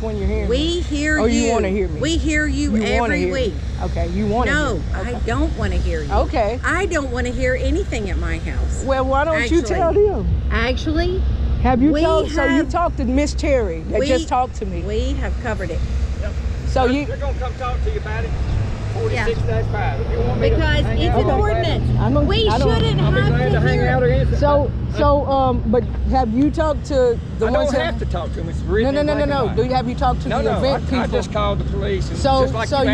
when you're hearing We hear you. Oh, you want to hear me? We hear you every week. Okay, you want to hear me. No, I don't want to hear you. Okay. I don't want to hear anything at my house. Well, why don't you tell them? Actually, have you told? So you talked to Miss Terry that just talked to me. We have covered it. Yep. So they're gonna come talk to you about it. 46-5. If you want me because to it's an ordinance. We shouldn't I'll be glad to hang out or anything. But have you talked to the I ones don't have to talk to them. It's written in black and white. Have you talked to the event people? I just called the police. And so just like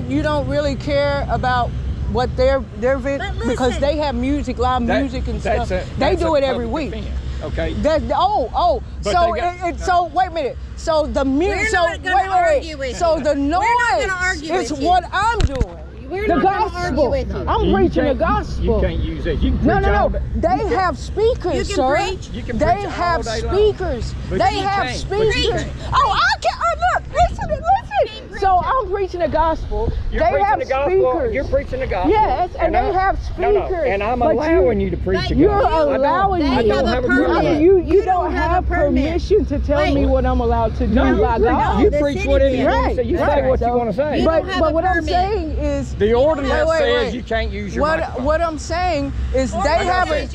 you don't really care about what their event, because they have music, live music and stuff. They do it every week. Defense. Okay. So wait a minute. So the music. So wait. So the noise is what I'm doing. We're the not gospel. Argue with you. I'm preaching the gospel. You can't use it. You can preach no. They have speakers, sir. You can they preach have all day speakers. long. They have speakers. Oh, I can't. Look, listen. So I'm preaching the gospel. They have speakers. You're preaching the gospel. Yes, and they have speakers. No, and I'm allowing you to preach the gospel. You're allowing me. I don't have a permit. You don't have permission to tell me what I'm allowed to do by God. You preach whatever you want to say. You say what you want to say. But what I'm saying is, the ordinance says you can't use your microphone. What I'm saying is they have a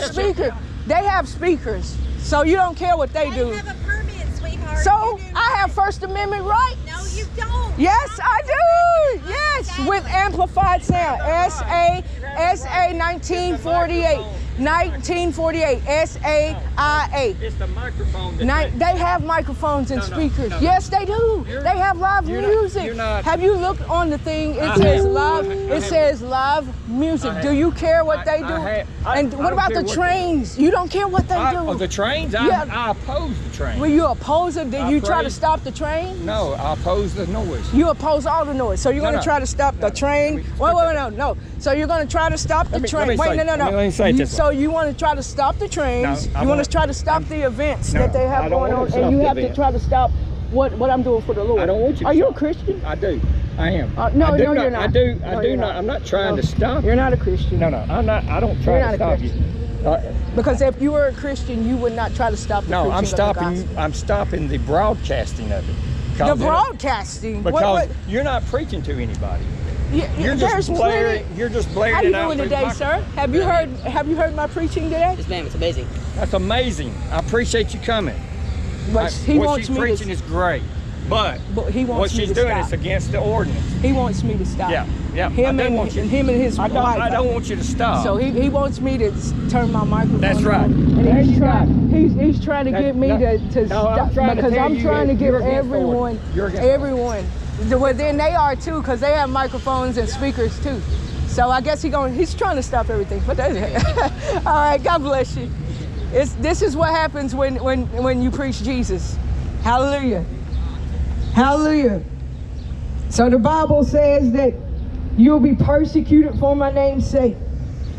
speaker. They have speakers. So you don't care what they do. I have a permit, sweetheart. So I have First Amendment rights. No, you don't. Yes, I do. Yes, with amplified sound. SA 1948. 1948. SAIA. It's the microphone. They have microphones and speakers. No. Yes, they do. They have live music. Have you looked on the thing? It says live. It says live music. Do you care what they do? And what about the trains? You don't care what they do? The trains? Yeah. I oppose the trains. Will you oppose it? Did you try to stop the train? No, I oppose the noise. You oppose all the noise. So you're going to try to stop the train? Wait, no. So you're going to try to stop the train. Wait, no. Let me say this. So you want to try to stop the trains? You want to try to stop the events that they have going on, and you have to try to stop what I'm doing for the Lord. I don't want you to. Are you a Christian? I do. I am. No, you're not. I do not. I'm not trying to stop you. You're not a Christian. No, I'm not. I don't try to stop you. Because if you were a Christian, you would not try to stop the preaching of the gospel. I'm stopping the broadcasting of it. The broadcasting? Because you're not preaching to anybody. You're just blaring. You're just blaring. How you doing today, sir? Have you heard my preaching today? Yes, ma'am. It's amazing. That's amazing. I appreciate you coming. But what she's preaching is great, but he wants what she's doing is against the ordinance. He wants me to stop. Yeah. Him and his wife. I don't want you to stop. So he wants me to turn my microphone. That's right. And he's trying to get me to stop, because I'm trying to give everyone. Well, then they are too, because they have microphones and speakers too. So I guess he's trying to stop everything. But that's it. All right, God bless you. This is what happens when you preach Jesus. Hallelujah. Hallelujah. So the Bible says that you'll be persecuted for my name's sake.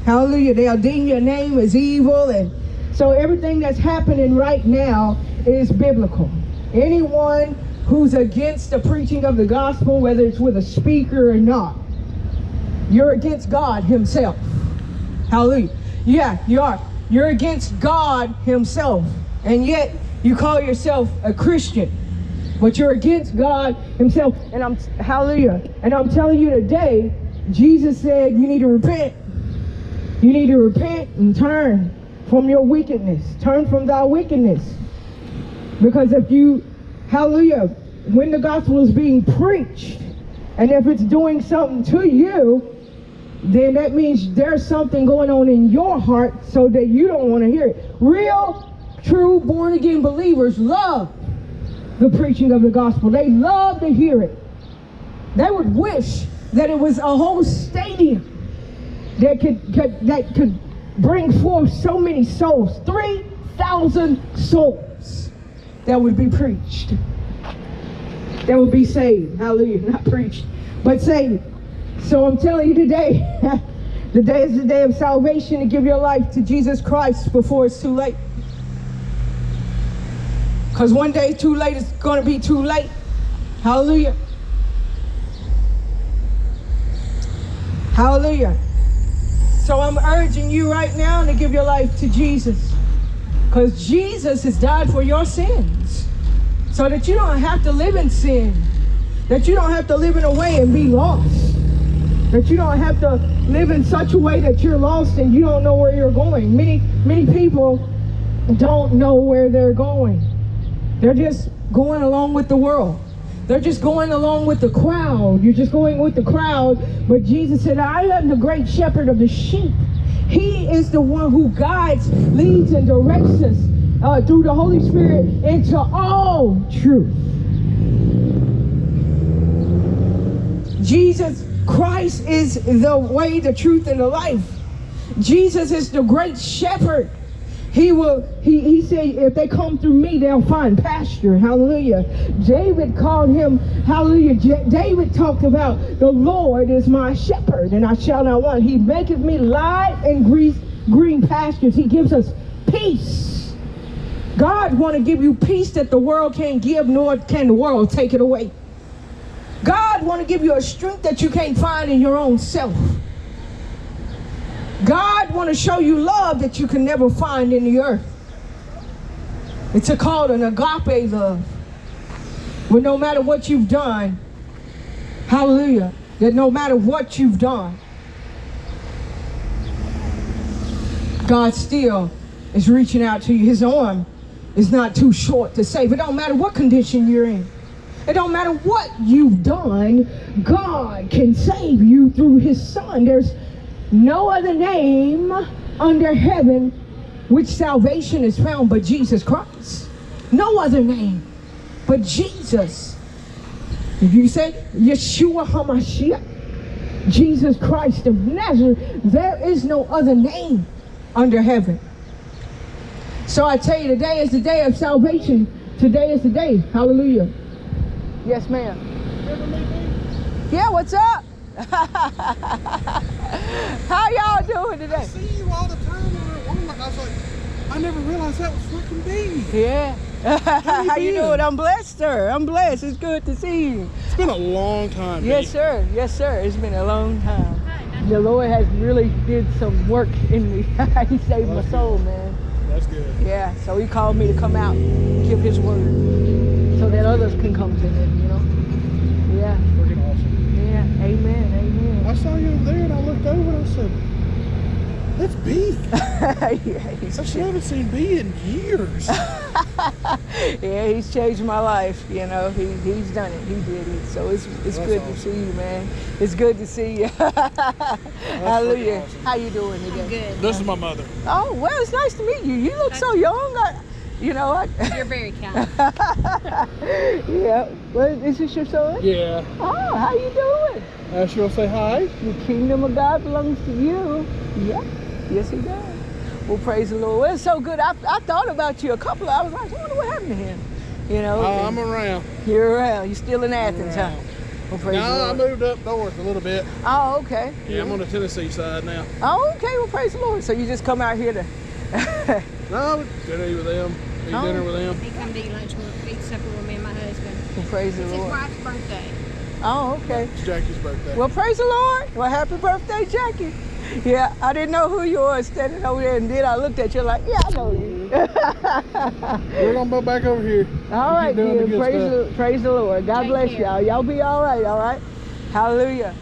Hallelujah. They'll deem your name as evil. And so everything that's happening right now is biblical. Anyone who's against the preaching of the gospel, whether it's with a speaker or not, you're against God himself. Hallelujah. Yeah, you are. You're against God himself. And yet you call yourself a Christian. But you're against God himself. And hallelujah. And I'm telling you today, Jesus said you need to repent. You need to repent and turn from your wickedness. Turn from thy wickedness. Because if you, hallelujah, when the gospel is being preached, and if it's doing something to you, then that means there's something going on in your heart so that you don't want to hear it. Real, true, born-again believers love the preaching of the gospel. They love to hear it. They would wish that it was a whole stadium that could bring forth so many souls, 3,000 souls that would be preached, that would be saved. Hallelujah. Not preached, but saved. So I'm telling you today, today is the day of salvation, to give your life to Jesus Christ before it's too late. Because one day too late is going to be too late. Hallelujah. Hallelujah. So I'm urging you right now to give your life to Jesus. Because Jesus has died for your sins. so that you don't have to live in sin, that you don't have to live in a way and be lost, that you don't have to live in such a way that you're lost and you don't know where you're going. Many people don't know where they're going. They're just going along with the world. They're just going along with the crowd. You're just going with the crowd. But Jesus said, I am the great shepherd of the sheep. He is the one who guides, leads, and directs us through the Holy Spirit into all truth. Jesus Christ is the way, the truth, and the life. Jesus is the great shepherd. He said, if they come through me, they'll find pasture. Hallelujah. David called him, hallelujah. David talked about, the Lord is my shepherd, and I shall not want. He maketh me lie in green pastures. He gives us peace. God want to give you peace that the world can't give, nor can the world take it away. God want to give you a strength that you can't find in your own self. God want to show you love that you can never find in the earth. It's called an agape love. Where no matter what you've done, hallelujah, that no matter what you've done, God still is reaching out to you. His arm is not too short to save. It don't matter what condition you're in. It don't matter what you've done. God can save you through his son. There's no other name under heaven which salvation is found but Jesus Christ. No other name but Jesus. If you say Yeshua HaMashiach, Jesus Christ of Nazareth, there is no other name under heaven. So I tell you, today is the day of salvation. Today is the day. Hallelujah. Yes, ma'am. Yeah, what's up? How y'all doing today? I see you all the time at Walmart. I was like, I never realized that was fucking me. Yeah. How you doing? I'm blessed, sir. I'm blessed. It's good to see you. It's been a long time. Yes, sir. Yes, sir. It's been a long time. The Lord has really did some work in me. He saved my soul, man. That's good. Yeah. So he called me to come out and give his word so that others can come to him, you know? Yeah. Freaking awesome. Yeah. Amen. Amen. I saw you over there and I looked over and I said, that's B. Yeah, I haven't seen B in years. Yeah, he's changed my life, you know. He's done it. He did it. So it's good awesome. to see you, man. It's good to see you. Hallelujah. Awesome. How you doing today? I'm good. This is my mother. Oh, well, it's nice to meet you. You look so young. You're very kind. Yeah. Well, is this your son? Yeah. Oh, how you doing? Ask you to say hi. The kingdom of God belongs to you. Yeah. Yes, he does. Well, praise the Lord. Well, it's so good. I thought about you a couple of hours. I wonder what happened to him. You know. I'm around. You're around. You're still in Athens, huh? Well, praise the No, I Lord. moved up north a little bit. Oh, okay. Yeah, I'm on the Tennessee side now. Oh, okay. Well, praise the Lord. So you just come out here to... No, I would go to eat with them, eat dinner with them. He come to eat lunch with, eat supper with me and my husband. Well, praise the It's his Lord. wife's birthday. Oh, okay. It's Jackie's birthday. Well, praise the Lord. Well, happy birthday, Jackie. Yeah, I didn't know who you were standing over there, and then I looked at you like, yeah, I know you. We're going to go back over here. All right, doing the dear. good stuff. Praise the Lord. God Take bless care. y'all. Y'all be all right, all right? Hallelujah.